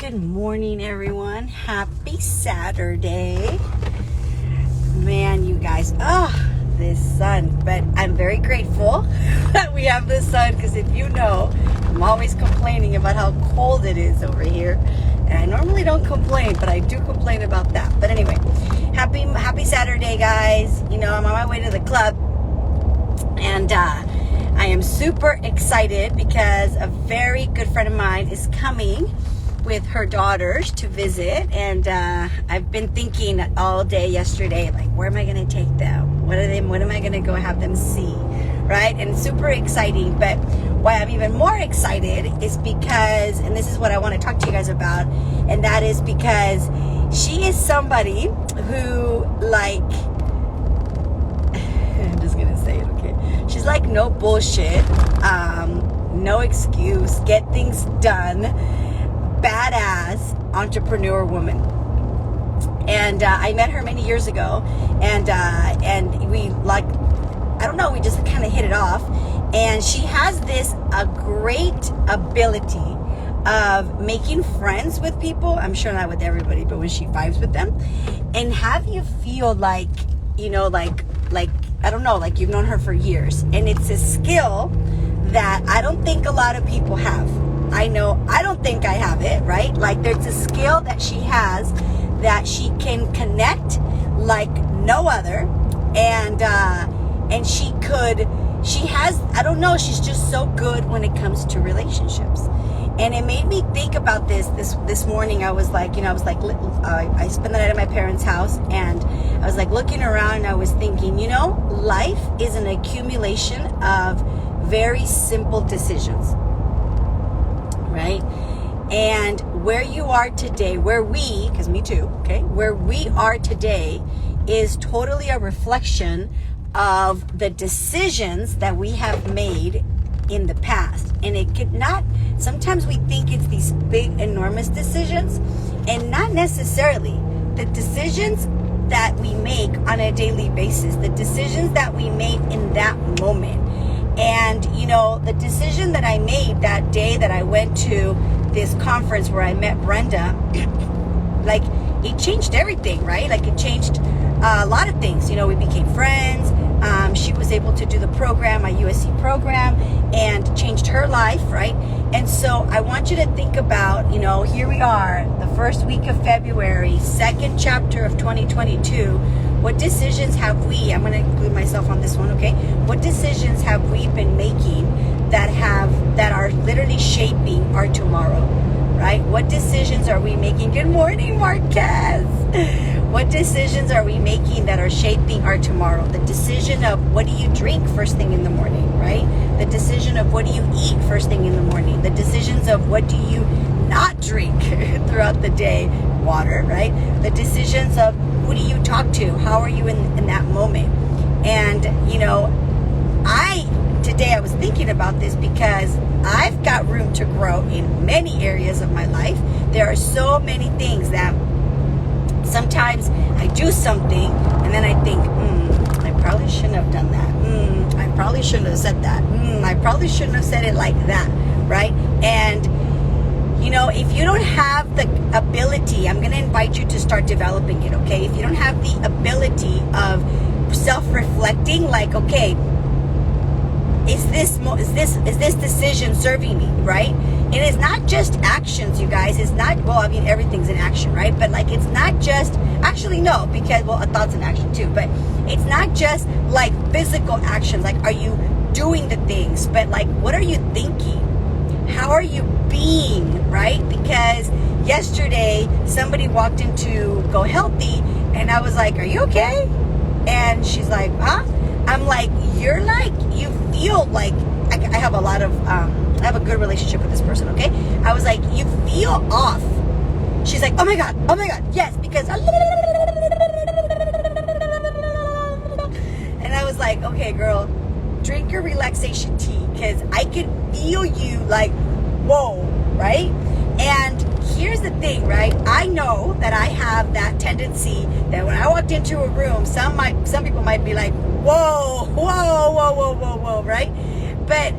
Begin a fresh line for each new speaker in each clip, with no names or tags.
Good morning, everyone. Happy Saturday. Man, you guys, this sun. But I'm very grateful that we have the sun, because if you know, I'm always complaining about how cold it is over here. And I normally don't complain, but I do complain about that. But anyway, happy Saturday, guys. You know, I'm on my way to the club. And I am super excited because a very good friend of mine is coming with her daughters to visit, and I've been thinking all day yesterday, like, where am I going to take them? What am I going to go have them see, right? And super exciting. But why I'm even more excited is because, and this is what I want to talk to you guys about, and that is because she is somebody who, like, I'm just going to say it, okay? She's like no bullshit, no excuse, get things done, badass entrepreneur woman. And I met her many years ago, and we, like, I don't know, we just kind of hit it off. And she has a great ability of making friends with people. I'm sure not with everybody, but when she vibes with them, and have you feel like, you know, like I don't know, like you've known her for years. And it's a skill that I don't think a lot of people have. I know I don't think I have it, right? Like, there's a skill that she has that she can connect like no other. And she has, I don't know, she's just so good when it comes to relationships. And it made me think about this morning. I was like, you know, I spent the night at my parents' house, and I was like looking around, and I was thinking, you know, life is an accumulation of very simple decisions, right? And where you are today, because me too, okay, where we are today is totally a reflection of the decisions that we have made in the past. And it could not, sometimes we think it's these big, enormous decisions, and not necessarily. The decisions that we make on a daily basis, the decisions that we made in that moment. And, you know, the decision that I made that day that I went to this conference where I met Brenda, like, it changed everything, right? Like, it changed a lot of things. You know, we became friends. She was able to do the program, my USC program, and changed her life, right? And so I want you to think about, you know, here we are, the first week of February, second chapter of 2022. What decisions have we, I'm going to include myself on this one, okay? What decisions have we been making that are literally shaping our tomorrow, right? What decisions are we making? Good morning, Marquez. What decisions are we making that are shaping our tomorrow? The decision of what do you drink first thing in the morning, right? The decision of what do you eat first thing in the morning? The decisions of what do you not drink throughout the day? Water, right? The decisions of who do you talk to? How are you in that moment? And, you know, today I was thinking about this because I've got room to grow in many areas of my life. There are so many things that sometimes I do something and then I think, I probably shouldn't have done that. I probably shouldn't have said that. I probably shouldn't have said it like that, right? And, you know, if you don't have the ability, I'm going to invite you to start developing it, okay? If you don't have the ability of self-reflecting, like, okay, is this decision serving me, right? It is not just actions, you guys. It's not, well, I mean, everything's in action, right? But, like, it's not just, actually, no, because, well, a thought's in action too, but it's not just, like, physical actions. Like, are you doing the things? But, like, what are you thinking? How are you being, right? Because yesterday, somebody walked into Go Healthy, and I was like, are you okay? And she's like, huh? I'm like, you're like, you feel like, I have a lot of, I have a good relationship with this person, okay? I was like, you feel off. She's like, oh my God, yes, because, and I was like, okay, girl, drink your relaxation tea, because I could feel you like, whoa, right? And here's the thing, right? I know that I have that tendency that when I walked into a room, some people might be like, whoa, right? But,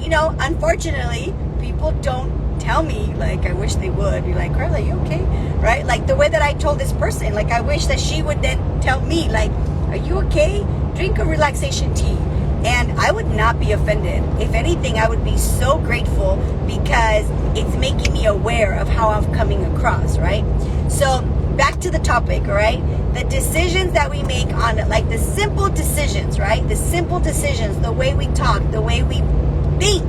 you know, unfortunately, people don't tell me, like, I wish they would be like, Karla, you okay? Right? Like the way that I told this person, like, I wish that she would then tell me, like, are you okay? Drink a relaxation tea. And I would not be offended. If anything, I would be so grateful because it's making me aware of how I'm coming across, right? So back to the topic, all right? The decisions that we make on it, like the simple decisions, right? The simple decisions, the way we talk, the way we think,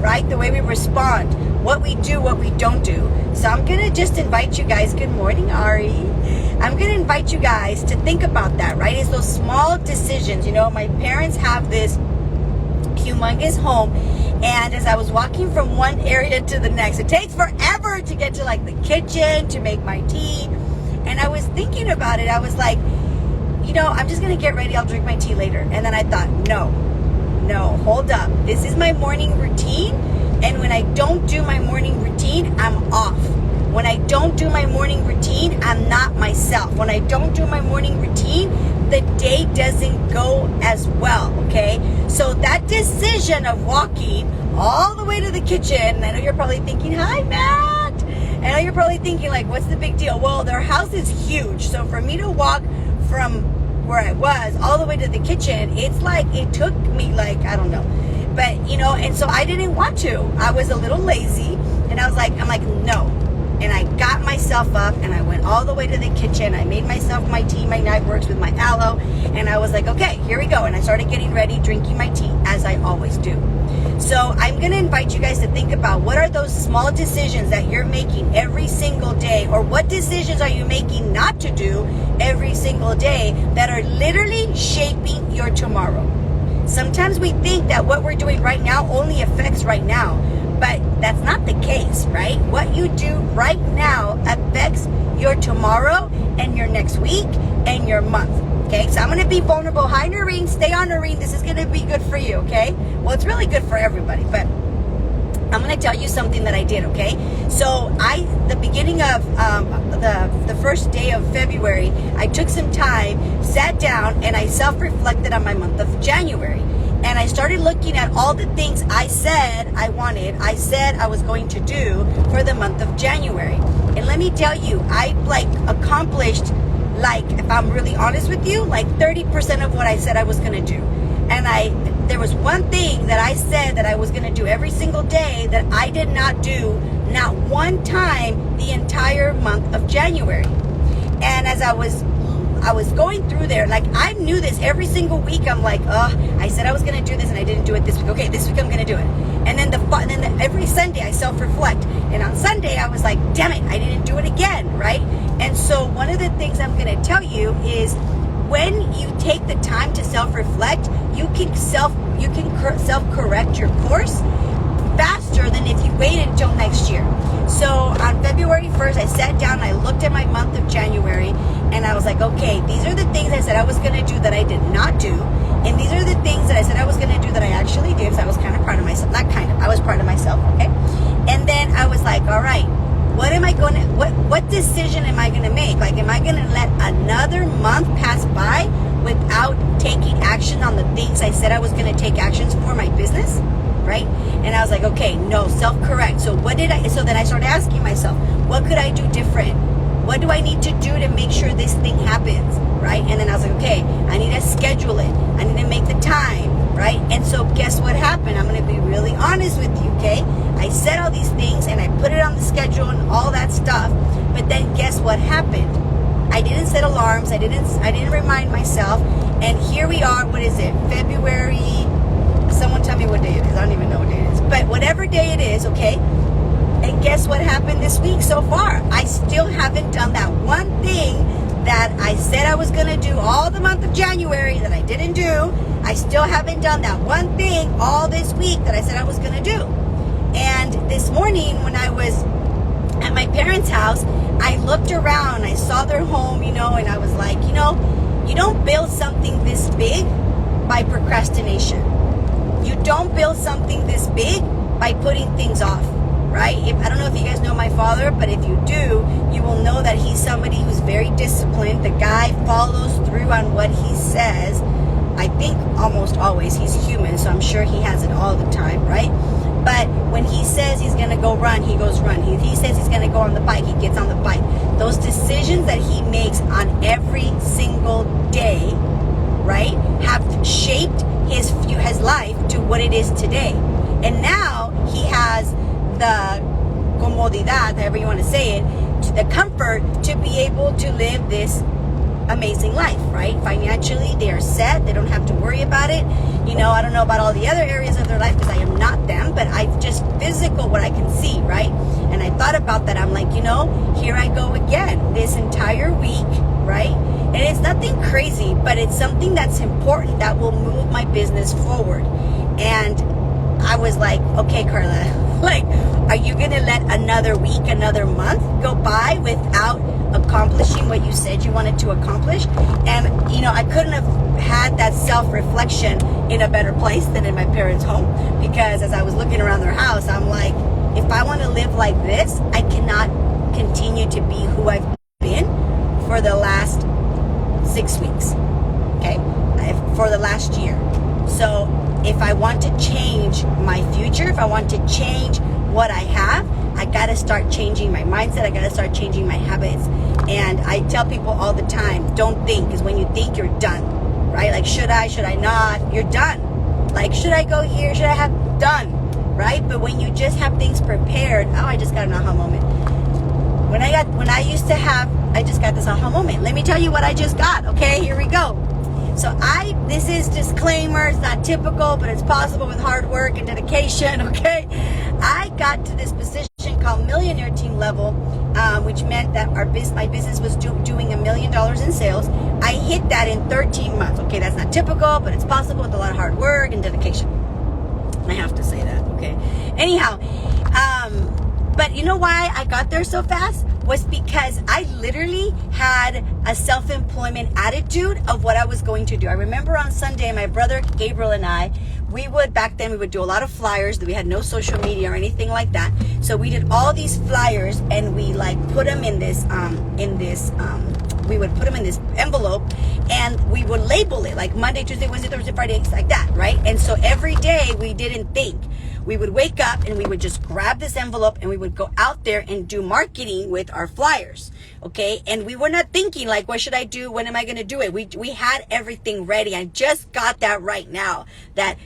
right? The way we respond, what we do, what we don't do. So I'm going to just invite you guys, good morning, Ari. I'm going to invite you guys to think about that, right? It's those small decisions. You know, my parents have this humongous home, and as I was walking from one area to the next, it takes forever to get to like the kitchen to make my tea. And I was thinking about it. I was like, you know, I'm just going to get ready. I'll drink my tea later. And then I thought, no, hold up. This is my morning routine. And when I don't do my morning routine, I'm off. When I don't do my morning routine, I'm not myself. When I don't do my morning routine, the day doesn't go as well, okay? So that decision of walking all the way to the kitchen, and I know you're probably thinking, hi, Matt. I know you're probably thinking, like, what's the big deal? Well, their house is huge. So for me to walk from where I was all the way to the kitchen, it's like, it took me like, I don't know. But, you know, and so I didn't want to. I was a little lazy, and I'm like, no. And I got myself up and I went all the way to the kitchen. I made myself my tea, my night works with my aloe. And I was like, okay, here we go. And I started getting ready, drinking my tea as I always do. So I'm going to invite you guys to think about what are those small decisions that you're making every single day, or what decisions are you making not to do every single day that are literally shaping your tomorrow. Sometimes we think that what we're doing right now only affects right now. But that's not the case, right? What you do right now affects your tomorrow and your next week and your month, okay? So I'm going to be vulnerable. Hi, Noreen. Stay on, Noreen. This is going to be good for you, okay? Well, it's really good for everybody, but I'm going to tell you something that I did, okay? So the beginning of the first day of February, I took some time, sat down, and I self-reflected on my month of January. And I started looking at all the things I said I said I was going to do for the month of January. And let me tell you, I accomplished, if I'm really honest with you, 30% of what I said I was going to do. And there was one thing that I said that I was going to do every single day that I did not do, not one time the entire month of January. And as I was going through there, I knew this every single week. I'm like, I said I was going to do this and I didn't do it this week. Okay, this week I'm going to do it. And then every Sunday I self-reflect. And on Sunday I was like, damn it, I didn't do it again, right? And so one of the things I'm going to tell you is when you take the time to self-reflect, you can self-correct your course faster than if you waited until next year. So on February 1st, I sat down and I looked at my month of January and I was like, okay, these are the things I said I was going to do that I did not do. And these are the things that I said I was going to do that I actually did. So I was kind of proud of myself. Not kind of, I was proud of myself, okay? And then I was like, all right, what decision am I going to make? Am I going to let another month pass by without taking action on the things I said I was going to take actions for my business? Right? And I was like, okay, no, self-correct. So then I started asking myself, what could I do different? What do I need to do to make sure this thing happens? Right? And then I was like, okay, I need to schedule it. I need to make the time, right? And so guess what happened? I'm going to be really honest with you, okay? I said all these things and I put it on the schedule and all that stuff. But then guess what happened? I didn't set alarms. I didn't remind myself. And here we are. What is it? February. Someone tell me what day it is. I don't even know what day it is. But whatever day it is, okay? And guess what happened this week so far? I still haven't done that one thing that I said I was going to do all the month of January that I didn't do. I still haven't done that one thing all this week that I said I was going to do. And this morning when I was at my parents' house, I looked around. I saw their home, and I was like, you don't build something this big by procrastination. You don't build something this big by putting things off, right? I don't know if you guys know my father, but if you do, you will know that he's somebody who's very disciplined. The guy follows through on what he says. I think almost always. He's human, so I'm sure he has it all the time, right? But when he says he's going to go run, he goes run. He says he's going to go on the bike, he gets on the bike. Those decisions that he makes on every single day, right, have shaped his life to what it is today. And now he has the comodidad, however you want to say it, the comfort to be able to live this amazing life, right? Financially, they are set. They don't have to worry about it. You know, I don't know about all the other areas of their life because I am not them, but I just physical what I can see, right? And I thought about that. I'm like, you know, here I go again this entire week, right? And it's nothing crazy, but it's something that's important that will move my business forward. And I was like, okay, Karla, like, are you going to let another week, another month go by without accomplishing what you said you wanted to accomplish? And, you know, I couldn't have had that self-reflection in a better place than in my parents' home, because as I was looking around their house, I'm like, if I want to live like this, I cannot continue to be who I've been for the last 6 weeks, okay, for the last year. So if I want to change my future, if I want to change what I have, I got to start changing my mindset. I got to start changing my habits. And I tell people all the time, don't think, because when you think, you're done, right? Like, should I not? You're done. Like, should I go here? Should I have done, right? But when you just have things prepared, oh, I just got an aha moment. I just got this aha moment. Let me tell you what I just got, okay? Here we go. So this is disclaimer, it's not typical, but it's possible with hard work and dedication, okay? I got to this position called Millionaire Team Level, which meant that my business was doing $1 million in sales. I hit that in 13 months. Okay, that's not typical, but it's possible with a lot of hard work and dedication. I have to say that, okay? Anyhow, but you know why I got there so fast? Was because I literally had a self-employment attitude of what I was going to do. I remember on Sunday, my brother Gabriel and I, back then we would do a lot of flyers. We had no social media or anything like that. So we did all these flyers and we like put them we would put them in this envelope and we would label it like Monday, Tuesday, Wednesday, Thursday, Friday, like that, right? And so every day we didn't think. We would wake up and we would just grab this envelope and we would go out there and do marketing with our flyers, okay? And we were not thinking like, what should I do? When am I going to do it? We had everything ready. I just got that right now. That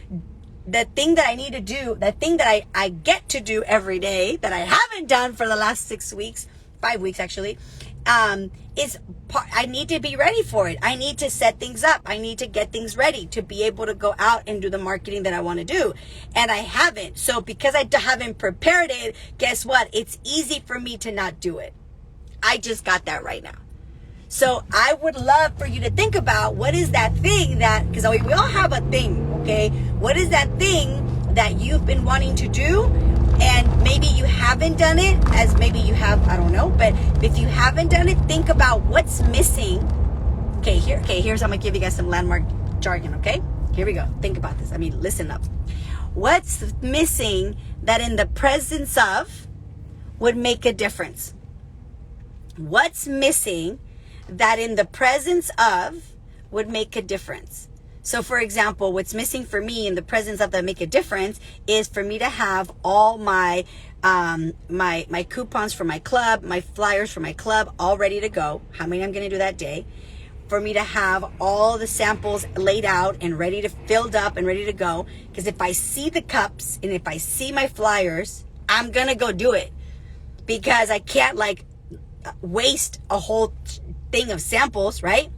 the thing that I need to do, the thing that I get to do every day that I haven't done for the last 5 weeks actually, I need to be ready for it. I need to set things up. I need to get things ready to be able to go out and do the marketing that I want to do. And I haven't. So because I haven't prepared it, guess what? It's easy for me to not do it. I just got that right now. So I would love for you to think about what is that thing because we all have a thing, okay? What is that thing that you've been wanting to do? And maybe you haven't done it, as maybe you have, I don't know. But if you haven't done it, think about what's missing. Here's I'm going to give you guys some landmark jargon, okay? Here we go. Think about this. Listen up. What's missing that in the presence of would make a difference? What's missing that in the presence of would make a difference? So for example, what's missing for me in the presence of that make a difference is for me to have all my my coupons for my club, my flyers for my club all ready to go. How many I'm going to do that day? For me to have all the samples laid out and ready to filled up and ready to go. Because if I see the cups and if I see my flyers, I'm going to go do it. Because I can't like waste a whole thing of samples, right?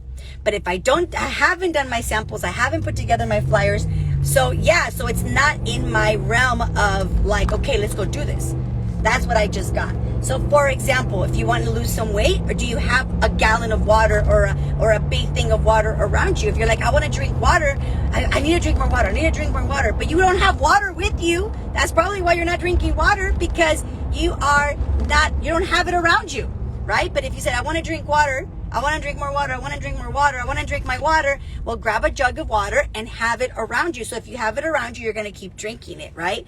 But if I haven't done my samples, I haven't put together my flyers. So it's not in my realm of like, okay, let's go do this. That's what I just got. So for example, if you want to lose some weight, or do you have a gallon of water or a big thing of water around you? If you're like, I want to drink water, I need to drink more water, I need to drink more water, but you don't have water with you, that's probably why you're not drinking water, because you don't have it around you, right? But if you said, I want to drink water, I want to drink more water, I want to drink more water, I want to drink my water, well, grab a jug of water and have it around you. So if you have it around you, you're going to keep drinking it, right?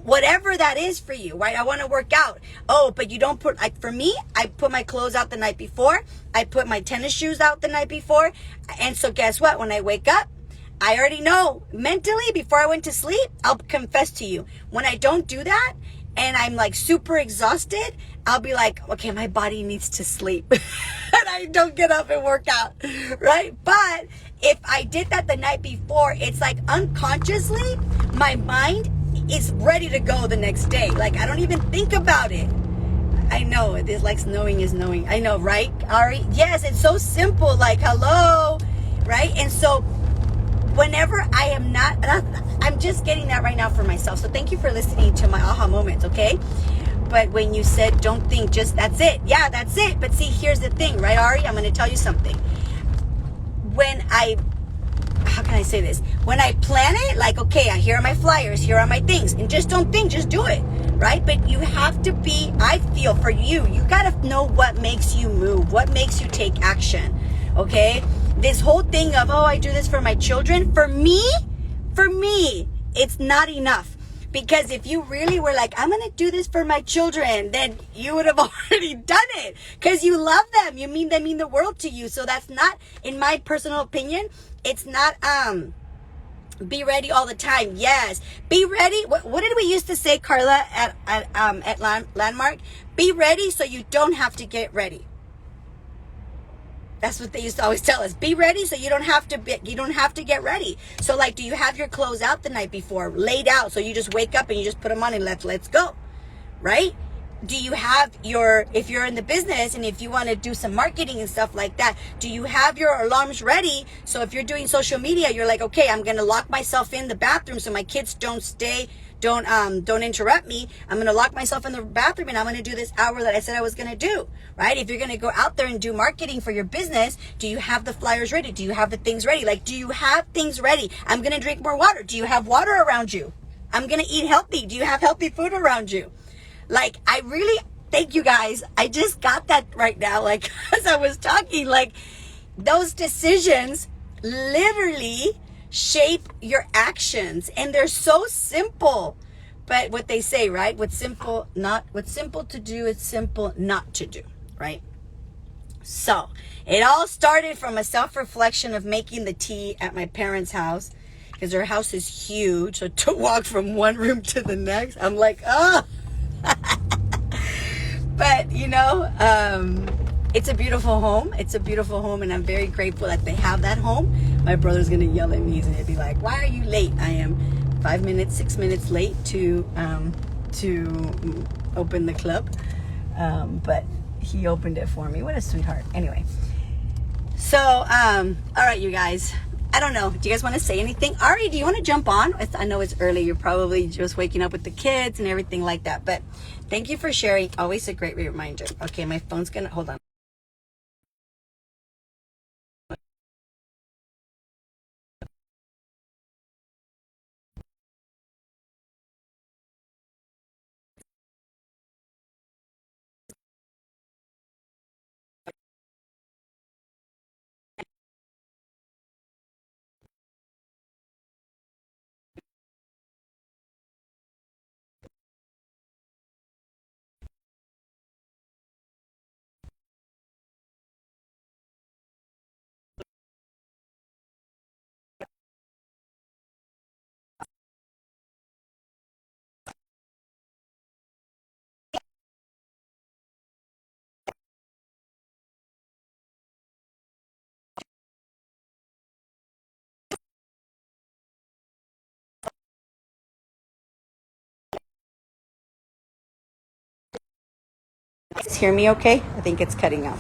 Whatever that is for you, right? I want to work out. Oh, but you don't put, like for me, I put my clothes out the night before. I put my tennis shoes out the night before. And so guess what? When I wake up, I already know mentally before I went to sleep, I'll confess to you, when I don't do that and I'm like super exhausted, I'll be like, okay, my body needs to sleep. And I don't get up and work out, right? But if I did that the night before, it's like unconsciously, my mind is ready to go the next day. Like I don't even think about it. I know it is like knowing is knowing. I know, right, Ari? Yes, it's so simple. Like, hello, right? And so whenever I am not, I'm just getting that right now for myself. So thank you for listening to my aha moments, okay? But when you said don't think, just that's it. Yeah, that's it. But see, here's the thing, right, Ari? I'm going to tell you something. How can I say this? When I plan it, like, okay, here are my flyers, here are my things, and just don't think, just do it, right? But you have to be, I feel for you got to know what makes you move, what makes you take action, okay? This whole thing of, oh, I do this for my children, for me, it's not enough. Because if you really were like, I'm going to do this for my children, then you would have already done it. Because you love them. They mean the world to you. So that's not, in my personal opinion, it's not, be ready all the time. Yes. Be ready. What did we used to say, Karla, at Landmark? Be ready so you don't have to get ready. That's what they used to always tell us. Be ready so you don't have to get ready. So like, do you have your clothes out the night before, laid out, so you just wake up and you just put them on and let's go, right? Do you have if you're in the business and if you want to do some marketing and stuff like that, do you have your alarms ready? So if you're doing social media, you're like, okay, I'm going to lock myself in the bathroom so my kids don't interrupt me. I'm going to lock myself in the bathroom and I'm going to do this hour that I said I was going to do, right? If you're going to go out there and do marketing for your business, do you have the flyers ready? Do you have the things ready? Like, do you have things ready? I'm going to drink more water. Do you have water around you? I'm going to eat healthy. Do you have healthy food around you? Like, I really, thank you guys. I just got that right now. Like, as I was talking, like, those decisions literally shape your actions, and they're so simple. But what they say, right? What's simple to do, it's simple not to do, right? So it all started from a self-reflection of making the tea at my parents' house, because their house is huge. So to walk from one room to the next, I'm like, oh. But it's a beautiful home. It's a beautiful home, and I'm very grateful that they have that home. My brother's gonna yell at me. He's gonna be like, "Why are you late?" I am 6 minutes late to open the club, but he opened it for me. What a sweetheart. Anyway, so all right, you guys. I don't know. Do you guys want to say anything? Ari, do you want to jump on? I know it's early. You're probably just waking up with the kids and everything like that. But thank you for sharing. Always a great reminder. Okay, my phone's gonna hold on. Guys, hear me okay? I think it's cutting out.